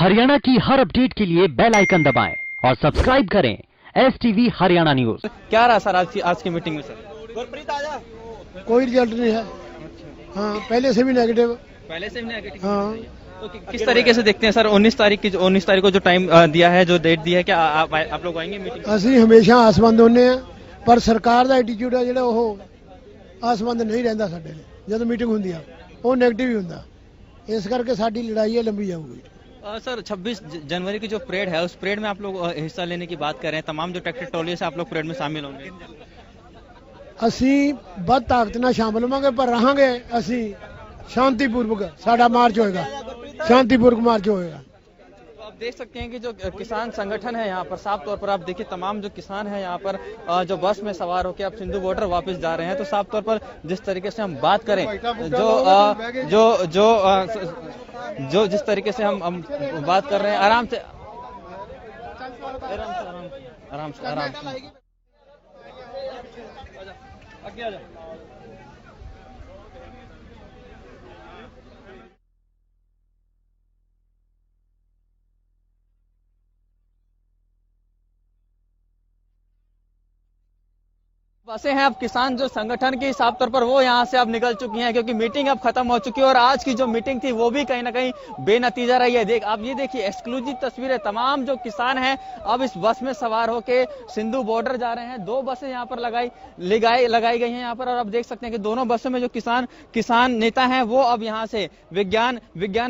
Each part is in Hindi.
हरियाणा की हर अपडेट के लिए बेल आइकन दबाएं और सब्सक्राइब करें STV हरियाणा न्यूज। क्या रहा सर आज की मीटिंग में सर? गुरप्रीत आजा। कोई रिजल्ट नहीं है। हाँ, पहले से भी नेगेटिव। पहले से भी नेगेटिव। हाँ। तो किस तरीके से देखते हैं सर? 19 तारीख को जो टाइम दिया है, जो डेट दी है, क्या आप लोग आएंगे मीटिंग? ਅਸੀਂ ਹਮੇਸ਼ਾ ਆਸਵੰਦ ਹੁੰਨੇ ਆ, ਪਰ ਸਰਕਾਰ ਦਾ ਐਟੀਟਿਊਡ ਆ ਜਿਹੜਾ ਉਹ ਆਸਵੰਦ ਨਹੀਂ ਰਹਿੰਦਾ ਸਾਡੇ ਲਈ। ਜਦੋਂ ਮੀਟਿੰਗ ਹੁੰਦੀ ਆ ਉਹ ਨੈਗੇਟਿਵ ਹੀ ਹੁੰਦਾ, ਇਸ ਕਰਕੇ ਸਾਡੀ ਲੜਾਈ ਹੈ ਲੰਬੀ ਜਾਊਗੀ। सर 26 जनवरी की जो परेड है, उस परेड में आप लोग हिस्सा लेने की बात कर रहे हैं। तमाम जो ट्रैक्टर ट्रॉली से आप लोग परेड में शामिल होंगे। ਅਸੀਂ ਵੱਧ ਤਾਕਤ ਨਾਲ ਸ਼ਾਮਲ ਹੋਵਾਂਗੇ, ਪਰ ਰਹਾਂਗੇ ਅਸੀਂ शांतिपूर्वक। साडा मार्च होएगा, शांतिपूर्वक मार्च होएगा। तो आप देख सकते हैं कि जो किसान संगठन है यहाँ पर, साफ तौर पर आप देखिए तमाम जो किसान है यहाँ पर जो बस में सवार होकर अब सिंधु बॉर्डर वापस जा रहे हैं, तो साफ तौर पर जिस तरीके से हम बात करें, जो जिस तरीके से हम बात कर रहे हैं, आराम से आगे आ जाओ। बसें हैं अब किसान जो संगठन की, साफ तौर पर वो यहाँ से अब निकल चुकी हैं, क्योंकि मीटिंग अब खत्म हो चुकी है और आज की जो मीटिंग थी वो भी कहीं ना कहीं बेनतीजा रही है। आप ये देखिए एक्सक्लूसिव तस्वीरें, तमाम जो किसान हैं अब इस बस में सवार होके सिंधु बॉर्डर जा रहे हैं। 2 बसें यहाँ पर लगाई गई हैं यहाँ पर, और अब देख सकते हैं कि दोनों बसों में जो किसान नेता हैं वो अब यहाँ से विज्ञान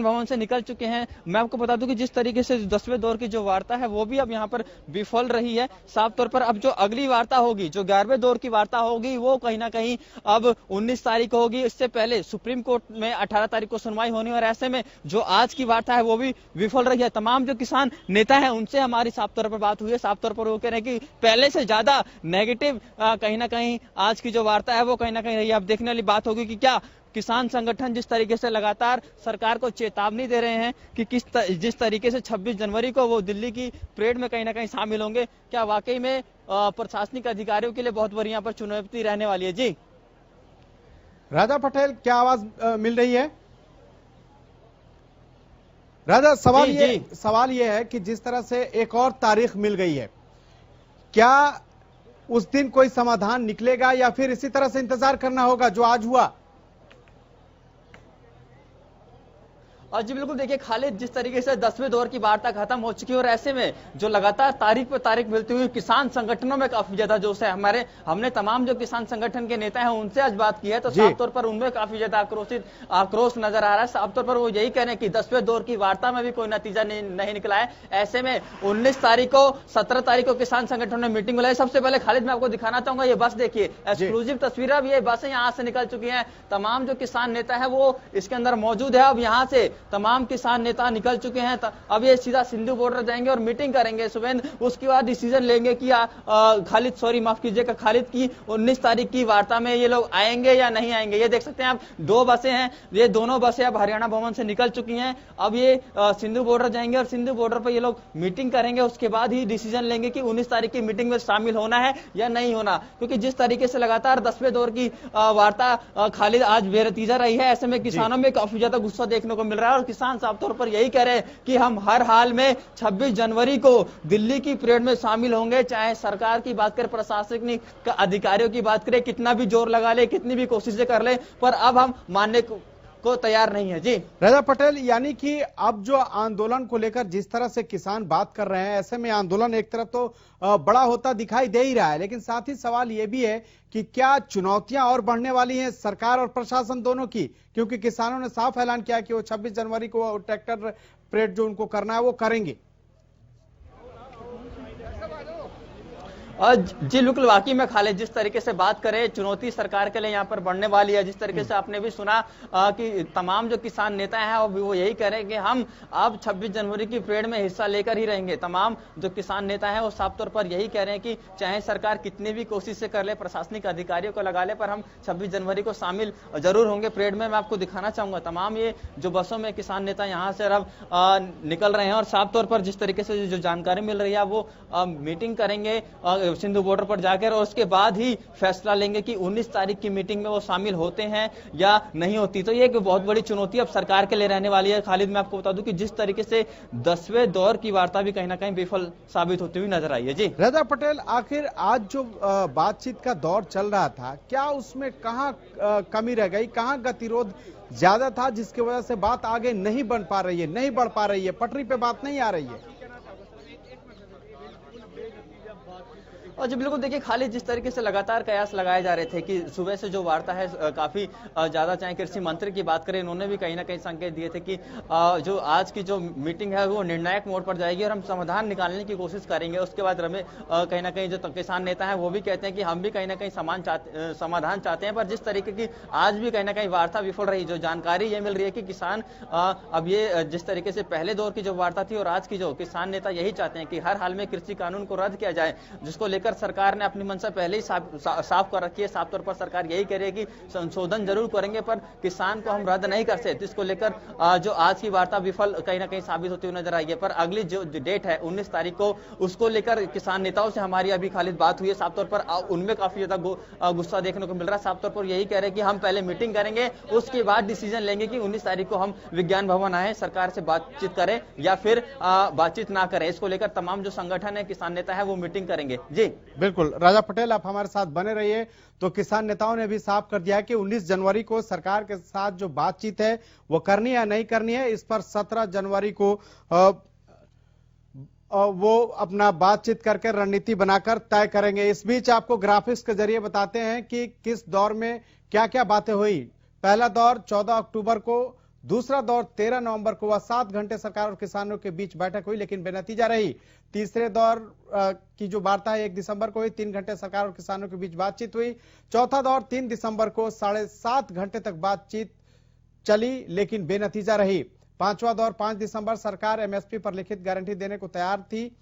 भवन से निकल चुके हैं। मैं आपको बता दूं कि जिस तरीके से 10वें दौर की जो वार्ता है वो भी अब यहाँ पर विफल रही है। साफ तौर पर अब जो अगली वार्ता होगी, जो 11वें दौर की वार्ता होगी, वो कहीं ना कहीं अब 19 तारीख को होगी। इससे पहले सुप्रीम कोर्ट में 18 तारीख को सुनवाई होनी, और ऐसे में जो आज की वार्ता है वो भी विफल रही है। तमाम जो किसान नेता हैं उनसे हमारी साफ तौर पर बात हुई है। साफ तौर पर वो कह रहे हैं कि पहले से ज्यादा नेगेटिव कहीं ना कहीं आज की जो वार्ता है वो कहीं ना कहीं रही है। अब देखने वाली बात होगी कि क्या किसान संगठन जिस तरीके से लगातार सरकार को चेतावनी दे रहे हैं कि जिस तरीके से 26 जनवरी को वो दिल्ली की परेड में कहीं ना कहीं शामिल होंगे, क्या वाकई में प्रशासनिक अधिकारियों के लिए बहुत बड़ी यहाँ पर चुनौती रहने वाली है? जी राजा पटेल, क्या आवाज मिल रही है? राजा, सवाल ये है कि जिस तरह से एक और तारीख मिल गई है, क्या उस दिन कोई समाधान निकलेगा या फिर इसी तरह से इंतजार करना होगा जो आज हुआ? जी बिल्कुल, देखिए खालिद, जिस तरीके से 10वें दौर की वार्ता खत्म हो चुकी है और ऐसे में जो लगातार तारीख पर तारीख मिलती हुई किसान संगठनों में काफी ज्यादा जोश है। हमने तमाम जो किसान संगठन के नेता हैं उनसे आज बात की है, तो साफ तौर पर उनमें काफी ज्यादा आक्रोश नजर आ रहा है। साफ तौर पर वो यही कह रहे हैं कि 10वें दौर की वार्ता में भी कोई नतीजा नहीं निकला है। ऐसे में 19 तारीख को 17 तारीख को किसान संगठनों ने मीटिंग बुलाई। सबसे पहले खालिद मैं आपको दिखाना चाहूंगा, ये बस देखिए, एक्सक्लूसिव तस्वीर। अब ये बसें यहाँ से निकल चुकी है, तमाम जो किसान नेता है वो इसके अंदर मौजूद है। अब यहाँ से तमाम किसान नेता निकल चुके हैं। अब ये सीधा सिंधु बॉर्डर जाएंगे और मीटिंग करेंगे सुवेंद्र, उसके बाद डिसीजन लेंगे कि खालिद, सॉरी माफ कीजिएगा खालिद, की 19 तारीख की वार्ता में ये लोग आएंगे या नहीं आएंगे। ये देख सकते हैं आप, 2 बसें हैं, ये दोनों बसें अब हरियाणा भवन से निकल चुकी हैं। अब ये सिंधु बॉर्डर जाएंगे और सिंधु बॉर्डर पर ये लोग मीटिंग करेंगे, उसके बाद ही डिसीजन लेंगे कि 19 तारीख की मीटिंग में शामिल होना है या नहीं होना। क्योंकि जिस तरीके से लगातार 10वें दौर की वार्ता खालिद आज बेनतीजा रही है, ऐसे में किसानों में काफी ज्यादा गुस्सा देखने को मिल रहा है और किसान साफ तौर पर यही कह रहे हैं कि हम हर हाल में 26 जनवरी को दिल्ली की परेड में शामिल होंगे, चाहे सरकार की बात करें, प्रशासनिक अधिकारियों की बात करें, कितना भी जोर लगा ले, कितनी भी कोशिशें कर ले, पर अब हम मानने को तैयार नहीं है। जी राजा पटेल, यानी कि अब जो आंदोलन को लेकर जिस तरह से किसान बात कर रहे हैं, ऐसे में आंदोलन एक तरफ तो बड़ा होता दिखाई दे ही रहा है, लेकिन साथ ही सवाल यह भी है कि क्या चुनौतियां और बढ़ने वाली हैं सरकार और प्रशासन दोनों की? क्योंकि किसानों ने साफ ऐलान किया कि वो 26 जनवरी को ट्रैक्टर परेड जो उनको करना है वो करेंगे। जी बिल्कुल, वाकई में खालिद, जिस तरीके से बात करें, चुनौती सरकार के लिए यहाँ पर बढ़ने वाली है। जिस तरीके से आपने भी सुना कि तमाम जो किसान नेता हैं वो यही कह रहे हैं कि हम अब 26 जनवरी की परेड में हिस्सा लेकर ही रहेंगे। तमाम जो किसान नेता हैं वो साफ तौर पर यही कह रहे हैं कि चाहे सरकार कितनी भी कोशिशें कर ले, प्रशासनिक अधिकारियों को लगा ले, पर हम 26 जनवरी को शामिल जरूर होंगे परेड में। मैं आपको दिखाना चाहूंगा तमाम ये जो बसों में किसान नेता यहाँ से अब निकल रहे हैं और साफ तौर पर जिस तरीके से जो जानकारी मिल रही है वो मीटिंग करेंगे सिंधु बॉर्डर पर जाकर, और उसके बाद ही फैसला लेंगे कि 19 तारीख की मीटिंग में वो शामिल होते हैं या नहीं होती। तो ये एक बहुत बड़ी चुनौती अब सरकार के लिए रहने वाली है। खालिद, मैं आपको बता दूं कि जिस तरीके से 10वें दौर की वार्ता भी कहीं ना कहीं विफल साबित होती हुई नजर आई है। जी रजा पटेल, आखिर आज जो बातचीत का दौर चल रहा था, क्या उसमें कहां कमी रह गई, कहां गतिरोध ज्यादा था जिसकी वजह से बात आगे नहीं बढ़ पा रही है, नहीं बढ़ पा रही है, पटरी पे बात नहीं आ रही है? और जी बिल्कुल, देखिए खालिद, जिस तरीके से लगातार कयास लगाए जा रहे थे कि सुबह से जो वार्ता है काफी ज्यादा, चाहे कृषि मंत्री की बात करें, इन्होंने भी कहीं ना कहीं संकेत दिए थे कि जो आज की जो मीटिंग है वो निर्णायक मोड पर जाएगी और हम समाधान निकालने की कोशिश करेंगे। उसके बाद कहीं ना कहीं जो किसान नेता है वो भी कहते हैं कि हम भी कहीं ना कहीं समाधान चाहते हैं, पर जिस तरीके की आज भी कहीं ना कहीं वार्ता विफल रही। जो जानकारी ये मिल रही है कि किसान अब ये जिस तरीके से पहले दौर की जो वार्ता थी और आज की जो, किसान नेता यही चाहते हैं कि हर हाल में कृषि कानून को रद्द किया जाए, जिसको लेकर सरकार ने अपनी मंशा पहले ही साफ कर रखी है। साफ तौर पर सरकार यही कह रही है कि संशोधन जरूर करेंगे पर किसान को हम रद्द नहीं कर सकते। इसको लेकर जो आज की वार्ता विफल कहीं ना कहीं साबित होती हुई नजर आई है। पर अगली जो डेट है 19 तारीख को, उसको लेकर किसान नेताओं से हमारी अभी खालिद बात हुई है। साफ तौर पर उनमें काफी ज्यादा गुस्सा देखने को मिल रहा है। साफ तौर पर यही कह रहे हैं कि हम पहले मीटिंग करेंगे, उसके बाद डिसीजन लेंगे कि 19 तारीख को हम विज्ञान भवन आए, सरकार से बातचीत करें या फिर बातचीत ना करें। इसको लेकर तमाम जो संगठन है, किसान नेता है, वो मीटिंग करेंगे। जी बिल्कुल राजा पटेल, आप हमारे साथ बने रहिए। तो किसान नेताओं ने भी साफ कर दिया है कि 19 जनवरी को सरकार के साथ जो बातचीत है वो करनी है या नहीं करनी है, इस पर 17 जनवरी को वो अपना बातचीत करके रणनीति बनाकर तय करेंगे। इस बीच आपको ग्राफिक्स के जरिए बताते हैं कि किस दौर में क्या क्या बातें हुई। पहला दौर 14 अक्टूबर को, दूसरा दौर 13 नवंबर को, वह 7 घंटे सरकार और किसानों के बीच बैठक हुई लेकिन बेनतीजा रही। तीसरे दौर की जो वार्ता है 1 दिसंबर को हुई, 3 घंटे सरकार और किसानों के बीच बातचीत हुई। चौथा दौर 3 दिसंबर को 7.5 घंटे तक बातचीत चली लेकिन बेनतीजा रही। पांचवा दौर 5 दिसंबर, सरकार एमएसपी पर लिखित गारंटी देने को तैयार थी।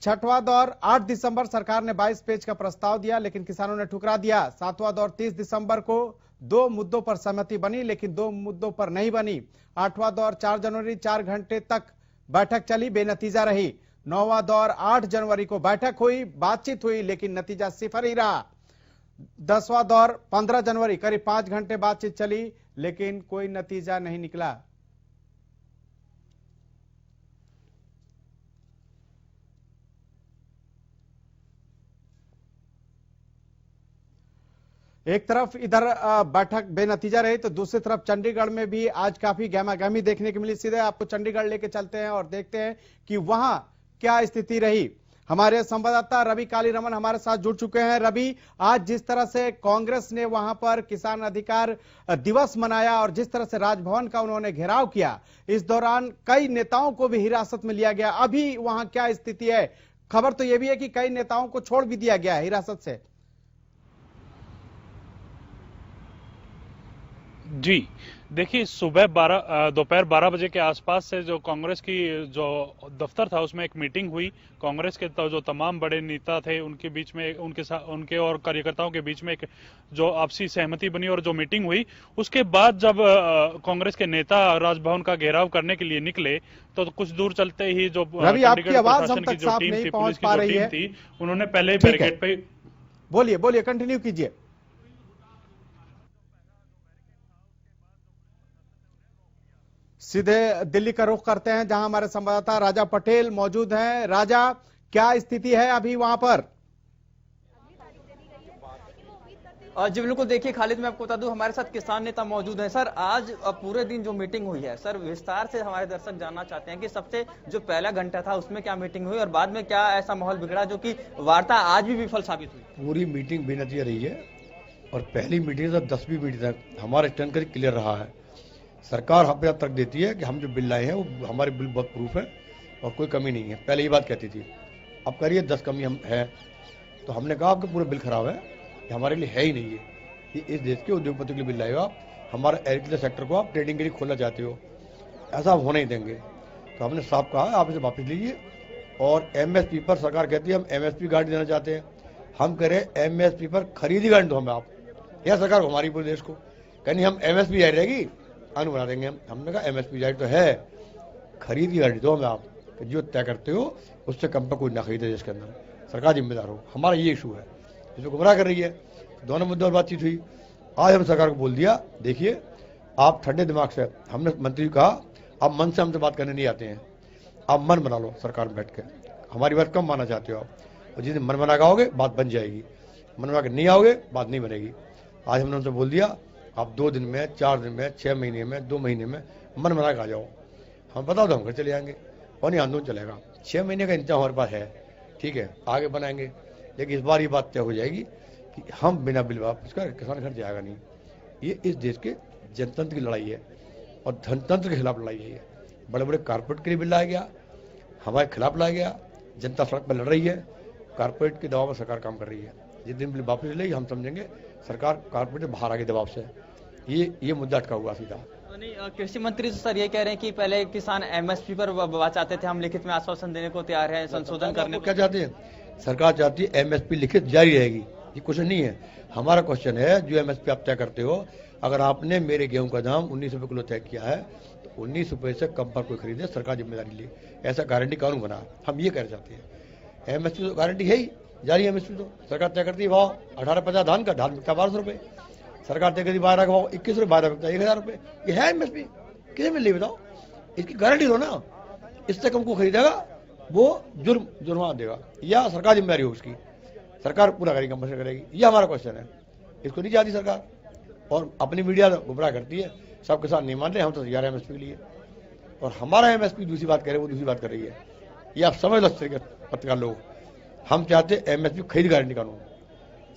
छठवां दौर 8 दिसंबर, सरकार ने 22 पेज का प्रस्ताव दिया लेकिन किसानों ने ठुकरा दिया। सातवां दौर 30 दिसंबर को, 2 मुद्दों पर सहमति बनी लेकिन 2 मुद्दों पर नहीं बनी। आठवां दौर 4 जनवरी, 4 घंटे तक बैठक चली, बेनतीजा रही। नौवां दौर 8 जनवरी को बैठक हुई, बातचीत हुई लेकिन नतीजा सिफर ही रहा। 10वां दौर 15 जनवरी, करीब 5 घंटे बातचीत चली लेकिन कोई नतीजा नहीं निकला। एक तरफ इधर बैठक बेनतीजा रही तो दूसरी तरफ चंडीगढ़ में भी आज काफी गहमागहमी देखने को मिली। सीधे आपको चंडीगढ़ लेके चलते हैं और देखते हैं कि वहां क्या स्थिति रही। हमारे संवाददाता रवि कालीरमन हमारे साथ जुड़ चुके हैं। रवि, आज जिस तरह से कांग्रेस ने वहां पर किसान अधिकार दिवस मनाया और जिस तरह से राजभवन का उन्होंने घेराव किया, इस दौरान कई नेताओं को भी हिरासत में लिया गया। अभी वहां क्या स्थिति है? खबर तो यह भी है कि कई नेताओं को छोड़ भी दिया गया है हिरासत से। जी देखिए, दोपहर 12 बजे के आसपास से जो कांग्रेस की जो दफ्तर था उसमें एक मीटिंग हुई। कांग्रेस के जो तमाम बड़े नेता थे उनके बीच में, उनके और कार्यकर्ताओं के बीच में एक जो आपसी सहमति बनी और जो मीटिंग हुई, उसके बाद जब कांग्रेस के नेता राजभवन का घेराव करने के लिए निकले तो कुछ दूर चलते ही जो चंडीगढ़ प्रशासन की जो टीम थी, पुलिस की जो टीम थी, उन्होंने पहले बैरिकेड पे। बोलिए कंटिन्यू कीजिए। सीधे दिल्ली का रुख करते हैं जहां हमारे संवाददाता राजा पटेल मौजूद हैं। राजा, क्या स्थिति है अभी वहां पर? जी बिल्कुल, देखिए खालिद, मैं आपको बता दूं हमारे साथ किसान नेता मौजूद हैं। सर, आज पूरे दिन जो मीटिंग हुई है, सर विस्तार से हमारे दर्शक जानना चाहते हैं कि सबसे जो पहला घंटा था उसमें क्या मीटिंग हुई और बाद में क्या ऐसा माहौल बिगड़ा जो कि वार्ता आज भी विफल साबित हुई? पूरी मीटिंग बेनतीजा रही है और पहली मीटिंग से 10वीं मीटिंग तक हमारा स्टैंड कर क्लियर रहा है। सरकार हम पे तर्क देती है कि हम जो बिल लाए हैं वो हमारे बिल बहुत प्रूफ है और कोई कमी नहीं है। पहले ये बात कहती थी, अब कह रही है 10 कमी हम है। तो हमने कहा आपका पूरा बिल खराब है, ये हमारे लिए है ही नहीं है। ये इस देश के उद्योगपति के लिए बिल लाए हो आप, हमारा एग्रीकल्चर सेक्टर को आप ट्रेडिंग के लिए खोलना चाहते हो, ऐसा होने नहीं देंगे। तो हमने साफ कहा आप इसे वापस लीजिए। और एमएसपी पर सरकार कहती है हम एमएसपी गारंटी देना चाहते हैं। हम कह रहे हैं एमएसपी पर खरीदी गारंटी दो हमें आप, यह सरकार हमारी पूरे देश को कहनी हम एमएसपी जारी रहेगी अनु बना देंगे। हमने कहा एमएसपी जारी तो है, खरीद की गारंटी दो हमें आप, जो तय करते हो उससे कम पर कोई ना खरीदे। इसके अंदर सरकार जिम्मेदार हो। हमारा ये इशू है, इसमें गुमराह कर रही है। दोनों मुद्दों पर बातचीत हुई। आज हम सरकार को बोल दिया, देखिए आप ठंडे दिमाग से, हमने मंत्री को कहा आप मन से हमसे बात करने नहीं आते हैं, आप मन बना लो सरकार में बैठ के, हमारी बात कम मानना चाहते हो आप, और जिस दिन मन बना के आओगे बात बन जाएगी, मन बना के नहीं आओगे बात नहीं बनेगी। आज हमने उनसे बोल दिया आप 2 दिन में, 4 दिन में, 6 महीने में, 2 महीने में मन बना के आ जाओ, हम बता दो हम घर चले जाएंगे और नहीं आंदोलन चलेगा। 6 महीने का इंतजाम हमारे पास है, ठीक है, आगे बनाएंगे। लेकिन इस बार ये बात तय हो जाएगी कि हम बिना बिल वापस कर किसान घर जाएगा नहीं। ये इस देश के जनतंत्र की लड़ाई है और धनतंत्र के खिलाफ लड़ाई है। ये बड़े बड़े कारपोरेट के लिए बिल लाया गया, हमारे खिलाफ लाया गया, जनता सड़क पर लड़ रही है, कारपोरेट के दबाव में सरकार काम कर रही है। जिस दिन बिल वापस लेगी हम समझेंगे सरकार कारपोरेट बाहर आ गई दबाव से। ये मुद्दा अटका हुआ सीधा। कृषि मंत्री तो सर ये कह रहे हैं कि पहले किसान एमएसपी पर बात चाहते थे, हम लिखित में आश्वासन देने को तैयार है, संशोधन करने को। क्या चाहते हैं? सरकार चाहती है एमएसपी लिखित जारी रहेगी, ये क्वेश्चन नहीं है। हमारा क्वेश्चन है जो एमएसपी आप तय करते हो, अगर आपने मेरे गेहूं का दाम 19 रुपए किलो तय किया है तो 19 रुपए से कम पर कोई खरीदे, सरकार जिम्मेदारी ले, ऐसा गारंटी कानून बना। हम ये कहना चाहते हैं। एमएसपी तो गारंटी है ही, जारी एमएसपी तो सरकार तय करती है। भाव 1850 धान का, धान बिकता 1200 रुपए, सरकार तय करती 12 का भाव 21 रुपए, 12 बिकता 1000 रुपए। ये है एमएसपी, किसे मिल रही बताओ? इसकी गारंटी दो ना, इससे कम को खरीदेगा वो जुर्माना देगा या सरकार जिम्मेदारी हो उसकी, सरकार पूरा करेगी, कंपल्सरी करेगी। ये हमारा क्वेश्चन है। इसको नहीं चाहती सरकार और अपनी मीडिया गुमराह करती है, सब किसान नहीं मान रहे, हम तो तैयार है एमएसपी के लिए। और हमारा एमएसपी दूसरी बात करे, वो दूसरी बात कर रही है। ये आप समझ लो पत्रकार लोग, हम चाहते हैं एमएसपी खरीद गारंटी कानून।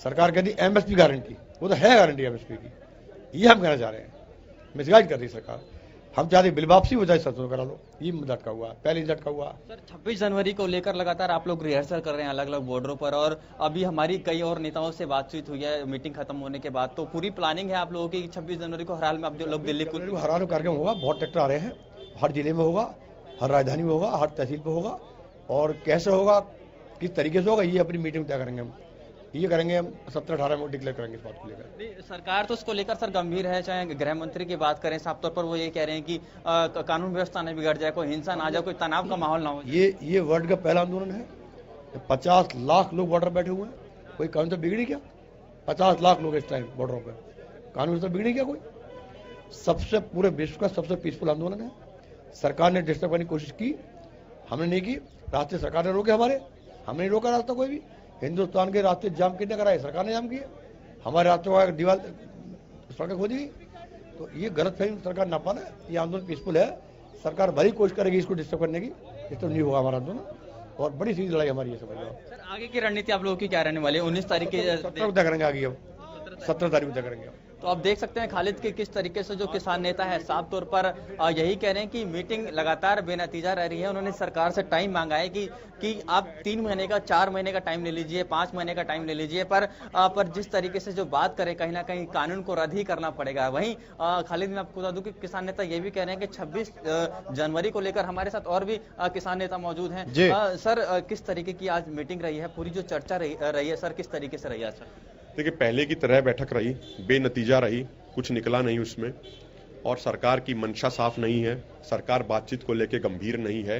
सरकार कहती एमएसपी गारंटी, वो तो है गारंटी एमएसपी की, ये हम कहना चाह रहे हैं। मिसगाइड कर रही सरकार। हम चाहते बिल वापसी हो जाए, संशोधन करा लो, ये मुद्दा अटका हुआ, पहले ही झटका हुआ। सर 26 जनवरी को लेकर लगातार आप लोग रिहर्सल कर रहे हैं अलग अलग बॉर्डरों पर, और अभी हमारी कई और नेताओं से बातचीत हुई है मीटिंग खत्म होने के बाद, तो पूरी प्लानिंग है आप लोगों की 26 जनवरी को हर हाल में आप जो लोग दिल्ली को हर हाल कार्यक्रम होगा, बहुत ट्रैक्टर आ रहे हैं, हर जिले में होगा, हर राजधानी में होगा, हर तहसील पे होगा, और कैसे होगा, किस तरीके से होगा, ये अपनी मीटिंग तय करेंगे। हम ये करेंगे, हम 17-18 में डिक्लेयर करेंगे इस बात को लेकर। सरकार तो उसको लेकर सर गंभीर है, चाहे गृह मंत्री की बात करें, साफ तौर पर वो ये कह रहे हैं कि कानून व्यवस्था नहीं बिगड़ जाए, कोई हिंसा ना आ जाए, कोई तनाव का माहौल ना हो। ये वर्ल्ड का पहला आंदोलन है। 50 लाख लोग बॉर्डर बैठे हुए हैं, कोई कानून तो बिगड़ी क्या? 50 लाख लोग इस टाइम बॉर्डरों पर, कानून तो बिगड़ी क्या कोई? सबसे पूरे विश्व का सबसे पीसफुल आंदोलन है। सरकार ने डिस्टर्ब करने की कोशिश की, हमने नहीं की। रास्ते सरकार ने रोके हमारे, हमने नहीं रोका रास्ता कोई भी। हिंदुस्तान के रास्ते जाम कितने कराए? सरकार ने जाम किए। हमारे रास्ते का दीवार सड़क खोदी गई, तो ये गलत फहमी सरकार ना पाना। ये आंदोलन पीसफुल है, सरकार भली कोशिश करेगी इसको डिस्टर्ब करने की, डिस्टर्ब नहीं होगा हमारा आंदोलन, और बड़ी सीधी लड़ाई हमारी है। समझ लो सर आगे की रणनीति आप लोगों की क्या रहने वाली है? 19 तारीख की 17 तय करेंगे आगे, अब 17 तारीख तय करेंगे। तो आप देख सकते हैं खालिद के किस तरीके से जो किसान नेता है साफ तौर पर यही कह रहे हैं कि मीटिंग लगातार बेनतीजा रह रही है। उन्होंने सरकार से टाइम मांगा है कि आप 3 महीने का, 4 महीने का टाइम ले लीजिए, 5 महीने का टाइम ले लीजिए, पर जिस तरीके से जो बात करें कहीं ना कहीं कानून को रद्द ही करना पड़ेगा। वहीं खालिद मैं आपको बता दूं कि किसान नेता ये भी कह रहे हैं कि 26 जनवरी को लेकर हमारे साथ और भी किसान नेता मौजूद हैं। सर किस तरीके की आज मीटिंग रही है, पूरी जो चर्चा रही है सर, किस तरीके से रही है? सर देखिए, पहले की तरह बैठक रही, बेनतीजा रही, कुछ निकला नहीं उसमें, और सरकार की मंशा साफ नहीं है, सरकार बातचीत को लेकर गंभीर नहीं है।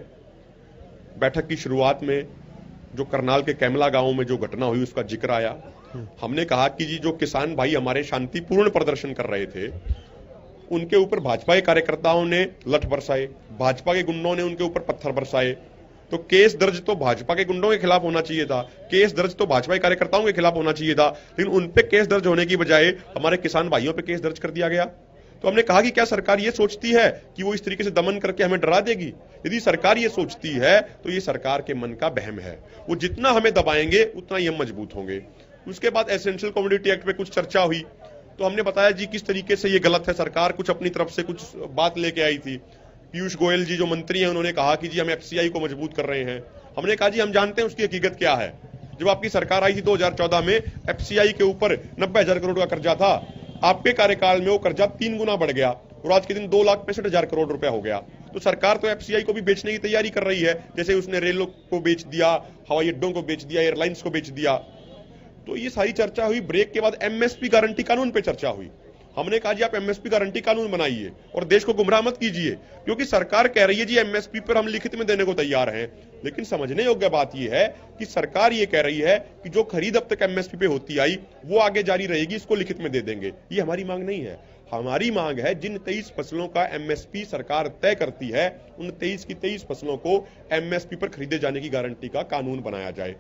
बैठक की शुरुआत में जो करनाल के कैमला गांव में जो घटना हुई उसका जिक्र आया। हमने कहा कि जी जो किसान भाई हमारे शांतिपूर्ण प्रदर्शन कर रहे थे, उनके ऊपर भाजपा के कार्यकर्ताओं ने लठ बरसाए, भाजपा के गुंडों ने उनके ऊपर पत्थर बरसाए, तो केस दर्ज तो भाजपा के गुंडों के खिलाफ होना चाहिए था, केस दर्ज तो भाजपा के कार्यकर्ताओं के खिलाफ होना चाहिए था, लेकिन उन पे केस दर्ज होने की बजाय हमारे किसान भाइयों पे केस दर्ज कर दिया गया। तो हमने कहा कि क्या सरकार ये सोचती है कि वो इस तरीके से दमन करके हमें डरा देगी? यदि सरकार ये सोचती है तो ये सरकार के मन का बहम है। वो जितना हमें दबाएंगे उतना ही हम मजबूत होंगे। उसके बाद एसेंशियल कमोडिटी एक्ट पे कुछ चर्चा हुई, तो हमने बताया जी किस तरीके से ये गलत है। सरकार कुछ अपनी तरफ से कुछ बात लेके आई थी। पीयूष गोयल जी जो मंत्री हैं उन्होंने कहा कि जी हम एफसीआई को मजबूत कर रहे हैं। हमने कहा जी हम जानते हैं उसकी हकीकत क्या है। जब आपकी सरकार आई थी 2014 में, एफसीआई के ऊपर 90,000 करोड़ का कर्जा था, आपके कार्यकाल में वो कर्जा 3 गुना बढ़ गया और आज के दिन 2,65,000 करोड़ रुपया हो गया। तो सरकार तो एफसीआई को भी बेचने की तैयारी कर रही है, जैसे उसने रेलों को बेच दिया, हवाई अड्डों को बेच दिया, एयरलाइंस को बेच दिया। तो ये सारी चर्चा हुई। ब्रेक के बाद एमएसपी गारंटी कानून पे चर्चा हुई। हमने कहा जी आप एमएसपी गारंटी कानून बनाइए और देश को गुमराह मत कीजिए, क्योंकि सरकार कह रही है जी एमएसपी पर हम लिखित में देने को तैयार हैं, लेकिन समझने योग्य बात यह है कि सरकार ये कह रही है कि जो खरीद अब तक एमएसपी पे होती आई वो आगे जारी रहेगी, इसको लिखित में दे देंगे। ये हमारी मांग नहीं है। हमारी मांग है जिन 23 फसलों का एमएसपी सरकार तय करती है उन 23 की 23 फसलों को एमएसपी पर खरीदे जाने की गारंटी का कानून बनाया जाए।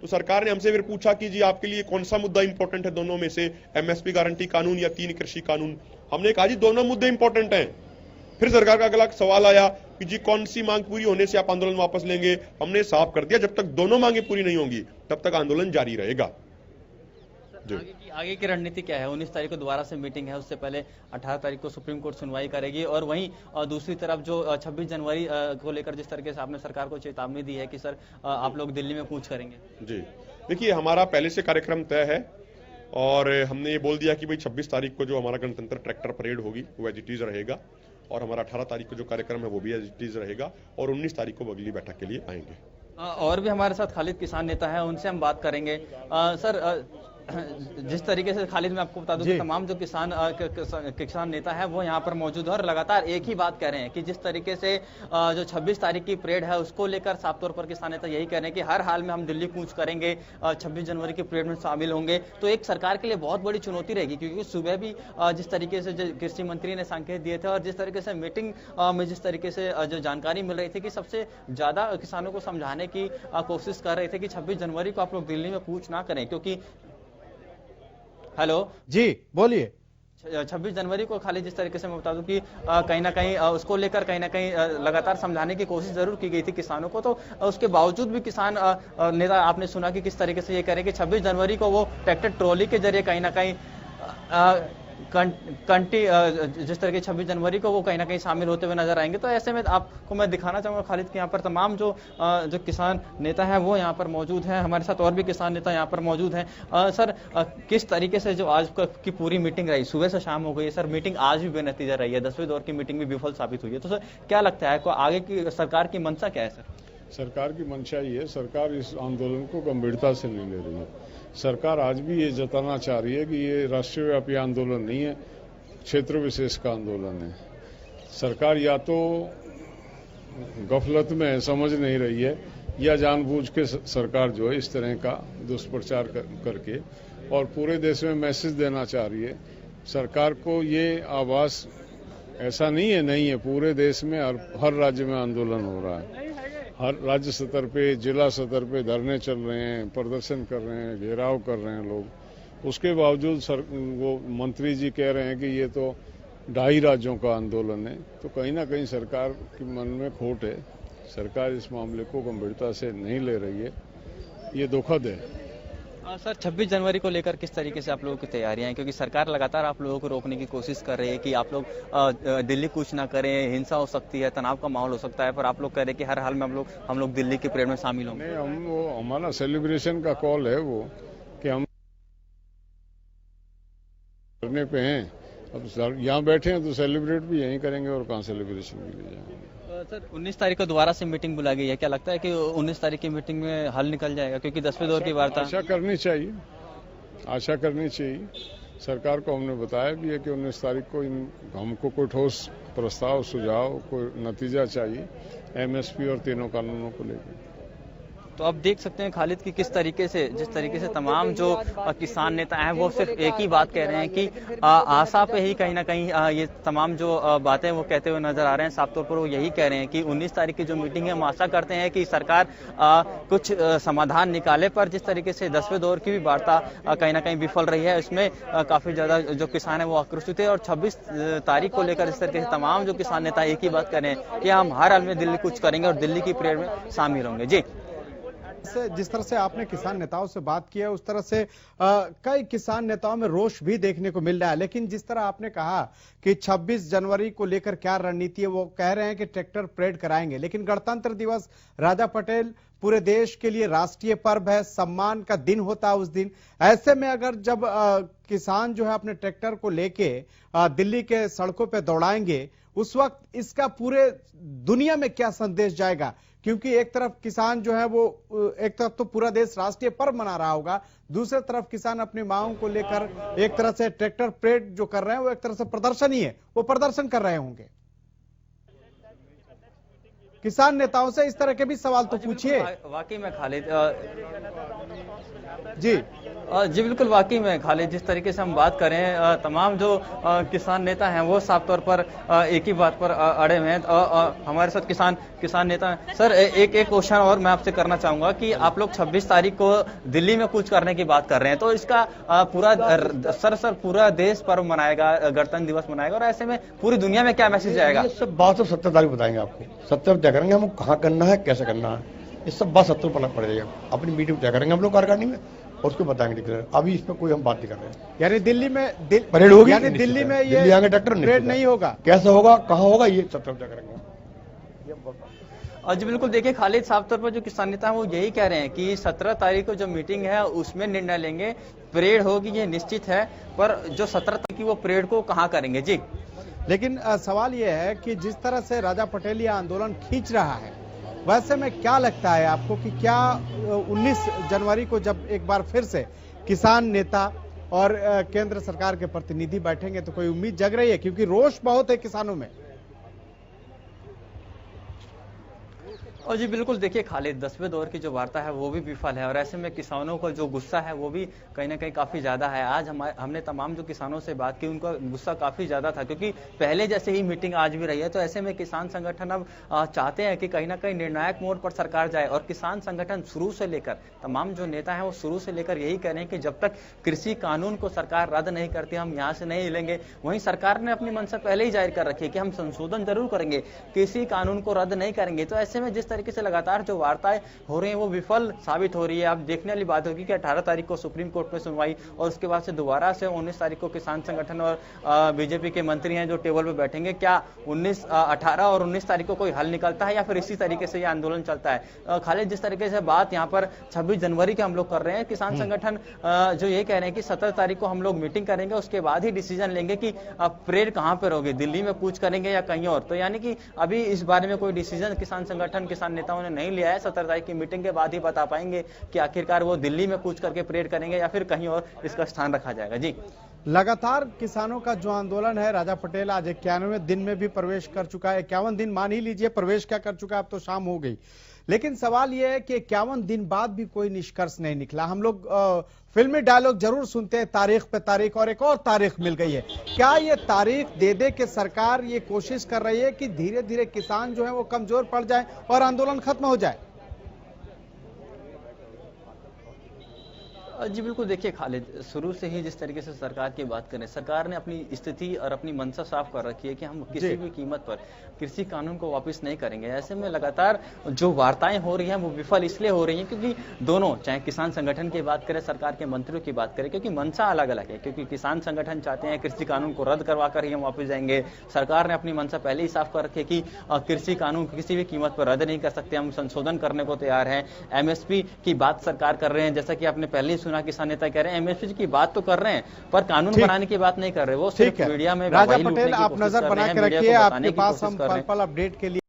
तो सरकार ने हमसे फिर पूछा कि जी आपके लिए कौन सा मुद्दा इंपॉर्टेंट है दोनों में से, एमएसपी गारंटी कानून या 3 कृषि कानून। हमने कहा जी दोनों मुद्दे इंपॉर्टेंट हैं। फिर सरकार का अगला सवाल आया कि जी कौन सी मांग पूरी होने से आप आंदोलन वापस लेंगे। हमने साफ कर दिया जब तक दोनों मांगे पूरी नहीं होंगी तब तक आंदोलन जारी रहेगा। आगे की रणनीति क्या है? 19 तारीख को दोबारा से मीटिंग है, उससे पहले 18 तारीख को सुप्रीम कोर्ट सुनवाई करेगी, और वहीं दूसरी तरफ जो 26 जनवरी को लेकर जिस तरीके से आपने सरकार को चेतावनी दी है कि सर आप लोग दिल्ली में कूच करेंगे। जी देखिए, हमारा पहले से कार्यक्रम तय है और हमने ये बोल दिया कि भाई 26 तारीख को जो हमारा गणतंत्र ट्रैक्टर परेड होगी वो एज इट इज रहेगा, और हमारा 18 तारीख को जो कार्यक्रम है वो भी एज इट इज रहेगा, और 19 तारीख को अगली बैठक के लिए आएंगे। और भी हमारे साथ खालिद किसान नेता है, उनसे हम बात करेंगे। सर जिस तरीके से खालिद मैं आपको बता दूं कि तमाम जो किसान नेता है वो यहाँ पर मौजूद है और लगातार एक ही बात कह रहे हैं कि जिस तरीके से जो 26 तारीख की परेड है उसको लेकर साफ तौर पर किसान नेता यही कह रहे हैं कि हर हाल में हम दिल्ली कूच करेंगे, 26 जनवरी की परेड में शामिल होंगे। तो एक सरकार के लिए बहुत बड़ी चुनौती रहेगी, क्योंकि सुबह भी जिस तरीके से कृषि मंत्री ने संकेत दिए थे और जिस तरीके से मीटिंग में जिस तरीके से जो जानकारी मिल रही थी कि सबसे ज्यादा किसानों को समझाने की कोशिश कर रहे थे कि 26 जनवरी को आप लोग दिल्ली में कूच ना करें, क्योंकि हेलो जी बोलिए। 26 जनवरी को खाली जिस तरीके से मैं बता दूं कि कहीं ना कहीं उसको लेकर कहीं ना कहीं लगातार समझाने की कोशिश जरूर की गई थी किसानों को, तो उसके बावजूद भी किसान नेता आपने सुना कि किस तरीके से ये कह रहे हैं कि 26 जनवरी को वो ट्रैक्टर ट्रॉली के जरिए कहीं ना कहीं जिस तरह के 26 जनवरी को वो कहीं ना कहीं शामिल होते हुए नजर आएंगे। तो ऐसे में आपको मैं दिखाना चाहूंगा खालिद कि यहाँ पर तमाम जो किसान नेता है वो यहाँ पर मौजूद हैं। हमारे साथ और भी किसान नेता यहाँ पर मौजूद हैं। सर किस तरीके से जो आज की पूरी मीटिंग रही, सुबह से शाम हो गई है सर, मीटिंग आज भी बेनतीजा रही है, 10वें दौर की मीटिंग भी विफल साबित हुई है, तो सर क्या लगता है आगे की सरकार की मंशा क्या है? सर सरकार की मंशा ये है, सरकार इस आंदोलन को गंभीरता से नहीं ले रही है। सरकार आज भी ये जताना चाह रही है कि ये राष्ट्रव्यापी आंदोलन नहीं है, क्षेत्र विशेष का आंदोलन है। सरकार या तो गफलत में है, समझ नहीं रही है, या जानबूझ के सरकार जो है इस तरह का दुष्प्रचार करके और पूरे देश में मैसेज देना चाह रही है। सरकार को ये आभास ऐसा नहीं है, पूरे देश में हर राज्य में आंदोलन हो रहा है। हर राज्य स्तर पे, जिला स्तर पे धरने चल रहे हैं, प्रदर्शन कर रहे हैं, घेराव कर रहे हैं लोग। उसके बावजूद वो मंत्री जी कह रहे हैं कि ये तो 2.5 राज्यों का आंदोलन है। तो कहीं ना कहीं सरकार के मन में खोट है। सरकार इस मामले को गंभीरता से नहीं ले रही है, ये दुखद है। सर 26 जनवरी को लेकर किस तरीके से आप लोगों की तैयारियां हैं, क्योंकि सरकार लगातार आप लोगों को रोकने की कोशिश कर रही है कि आप लोग दिल्ली कूच ना करें, हिंसा हो सकती है, तनाव का माहौल हो सकता है, पर आप लोग कह रहे हैं कि हर हाल में हम लोग दिल्ली की परेड में शामिल होंगे। नहीं, हमारा सेलिब्रेशन का कॉल है वो कि हम करने पे हैं। अब यहाँ बैठे हैं तो सेलिब्रेट भी यहीं करेंगे और कहाँ सेलिब्रेशन के लिए जाएंगे। सर 19 तारीख को दोबारा से मीटिंग बुलाई गई है, क्या लगता है कि 19 तारीख की मीटिंग में हल निकल जाएगा, क्योंकि 10वें दौर की वार्ता? आशा करनी चाहिए। सरकार को हमने बताया भी है कि 19 तारीख को हमको कोई ठोस प्रस्ताव, सुझाव, कोई नतीजा चाहिए एमएसपी और तीनों कानूनों को लेकर। तो अब देख सकते हैं खालिद की किस तरीके से, जिस तरीके से तमाम जो किसान नेता हैं वो सिर्फ एक ही बात कह रहे हैं कि आशा पे ही कहीं ना कहीं ये तमाम जो बातें वो कहते हुए नजर आ रहे हैं। साफ तौर पर वो यही कह रहे हैं कि 19 तारीख की जो मीटिंग है हम आशा करते हैं कि सरकार कुछ समाधान निकाले, पर जिस तरीके से 10वें दौर की भी वार्ता कहीं ना कहीं विफल रही है, उसमें काफी ज्यादा जो किसान है वो आक्रोशित है। और 26 तारीख को लेकर इस तरीके से तमाम जो किसान नेता एक ही बात कर रहे हैं कि हम हर हाल में दिल्ली कूच करेंगे और दिल्ली की परेड में शामिल होंगे। जी, जिस तरह से आपने किसान नेताओं से बात की है उस तरह से कई किसान नेताओं में रोष भी देखने को मिल रहा है। लेकिन जिस तरह आपने कहा कि 26 जनवरी को लेकर क्या रणनीति है, वो कह रहे हैं कि ट्रैक्टर परेड कराएंगे, लेकिन गणतंत्र दिवस राजा पटेल पूरे देश के लिए राष्ट्रीय पर्व है, सम्मान का दिन होता है उस दिन। ऐसे में अगर जब किसान जो है अपने ट्रैक्टर को लेके दिल्ली के सड़कों पे दौड़ाएंगे, उस वक्त इसका पूरे दुनिया में क्या संदेश जाएगा? क्योंकि एक तरफ किसान जो है वो एक तरफ तो पूरा देश राष्ट्रीय पर्व मना रहा होगा, दूसरी तरफ किसान अपनी मांगों को लेकर एक तरह से ट्रैक्टर परेड जो कर रहे हैं वो एक तरह से प्रदर्शन ही है, वो प्रदर्शन कर रहे होंगे। किसान नेताओं से इस तरह के भी सवाल तो पूछिए। वाकई में खालिद जी बिल्कुल, वाकई में खालिद, जिस तरीके से हम बात करें, तमाम जो किसान नेता हैं वो साफ तौर पर एक ही बात पर अड़े हुए हैं। हमारे साथ किसान नेता हैं। सर, एक क्वेश्चन और मैं आपसे करना चाहूंगा कि आप लोग 26 तारीख को दिल्ली में कूच करने की बात कर रहे हैं, तो इसका पूरा देश पर्व मनाएगा, गणतंत्र दिवस मनाएगा, और ऐसे में पूरी दुनिया में क्या मैसेज जाएगा? ये सब बात तो 17 तारीख बताएंगे आपको। 17 तय करेंगे हम कहाँ करना है, कैसे करना है, ये सब बात 17 पर पड़ेगा। अपनी मीटिंग तय करेंगे हम लोग कार्यकारिणी में, और उसको बताएंगे डिक्लेयर। अभी इस पर कोई हम बात नहीं कर रहे हैं। यानी दिल्ली में परेड होगी, यानी दिल्ली में ये दिल्ली आगे ट्रैक्टर परेड नहीं होगा, कैसे होगा, कहाँ होगा, ये 17 तय करेंगे। जी बिल्कुल, देखिए खालिद, साफ तौर पर जो किसान नेता हैं वो यही कह रहे हैं कि 17 तारीख को जो मीटिंग है उसमें निर्णय लेंगे, परेड होगी ये निश्चित है, पर जो 17 तारीख की वो परेड को कहाँ करेंगे। जी, लेकिन सवाल ये है कि जिस तरह से राजा पटेल ये आंदोलन खींच रहा है, वैसे में क्या लगता है आपको कि क्या 19 जनवरी को जब एक बार फिर से किसान नेता और केंद्र सरकार के प्रतिनिधि बैठेंगे तो कोई उम्मीद जग रही है? क्योंकि रोष बहुत है किसानों में। और जी बिल्कुल, देखिए खालिद, 10वें दौर की जो वार्ता है वो भी विफल है, और ऐसे में किसानों का जो गुस्सा है वो भी कहीं ना कहीं काफी ज्यादा है। आज हमने तमाम जो किसानों से बात की, उनका गुस्सा काफी ज्यादा था, क्योंकि पहले जैसे ही मीटिंग आज भी रही है। तो ऐसे में किसान संगठन अब चाहते हैं कि कहीं ना कहीं निर्णायक मोड़ पर सरकार जाए, और किसान संगठन शुरू से लेकर तमाम जो नेता है वो शुरू से लेकर यही कह रहे हैं कि जब तक कृषि कानून को सरकार रद्द नहीं करती हम यहाँ से नहीं हिलेंगे। वहीं सरकार ने अपनी मंशा पहले ही जाहिर कर रखी है कि हम संशोधन जरूर करेंगे, कृषि कानून को रद्द नहीं करेंगे। तो ऐसे में जिस तरीके से लगातार जो वार्ताएं हो रही हैं वो विफल साबित हो रही है। अब देखने वाली बात होगी कि 18 तारीख को सुप्रीम कोर्ट में सुनवाई, और उसके बाद से दोबारा से 19 तारीख को किसान संगठन और बीजेपी के मंत्री हैं जो टेबल पे बैठेंगे। क्या 18 और 19 तारीख को कोई हल निकलता है, या फिर इसी तरीके से ये आंदोलन चलता है? खालिद, जिस तरीके से बात यहाँ पर 26 जनवरी के हम लोग कर रहे हैं, किसान संगठन जो ये कह रहे हैं कि 17 तारीख को हम लोग मीटिंग करेंगे, उसके बाद ही डिसीजन लेंगे कि परेड कहाँ पर होगी, दिल्ली में कूच करेंगे या कहीं और। तो यानी कि अभी इस बारे में कोई डिसीजन किसान संगठन, किसान नेताओं ने नहीं लिया है। 17 तारीख की मीटिंग के बाद ही बता पाएंगे कि आखिरकार वो दिल्ली में कूच करके परेड करेंगे या फिर कहीं और इसका स्थान रखा जाएगा। जी, लगातार किसानों का जो आंदोलन है, राजा पटेल आज 91वें दिन में भी प्रवेश कर चुका है। 51 दिन मान ही लीजिए प्रवेश क्या कर चुका है, अब तो शाम हो गई। लेकिन सवाल यह है कि 51 दिन बाद भी कोई निष्कर्ष नहीं निकला। हम लोग फिल्मी डायलॉग जरूर सुनते हैं, तारीख पे तारीख, और एक और तारीख मिल गई है। क्या ये तारीख दे दे के सरकार ये कोशिश कर रही है कि धीरे धीरे किसान जो है वो कमजोर पड़ जाए और आंदोलन खत्म हो जाए? जी बिल्कुल, देखिए खालिद, शुरू से ही जिस तरीके से सरकार की बात करें, सरकार ने अपनी स्थिति और अपनी मंशा साफ कर रखी है कि हम किसी भी कीमत पर कृषि कानून को वापस नहीं करेंगे। ऐसे में लगातार जो वार्ताएं हो रही हैं वो विफल इसलिए हो रही हैं क्योंकि दोनों, चाहे किसान संगठन की बात करें, सरकार के मंत्रियों की बात करें, क्योंकि मंशा अलग अलग है। क्योंकि किसान संगठन चाहते हैं कृषि कानून को रद्द करवा कर ही हम वापस जाएंगे। सरकार ने अपनी मंशा पहले ही साफ कर रखी है कि कृषि कानून किसी भी कीमत पर रद्द नहीं कर सकते, हम संशोधन करने को तैयार हैं। एमएसपी की बात सरकार कर रहे हैं, जैसा कि आपने पहले ही सुना, किसान नेता कह रहे हैं एमएसपी की बात तो कर रहे हैं पर कानून बनाने की बात नहीं कर रहे। वो सिर्फ मीडिया में राजा पटेल, आप नजर बना के रखिए, आपके पास हम पल पल अपडेट के लिए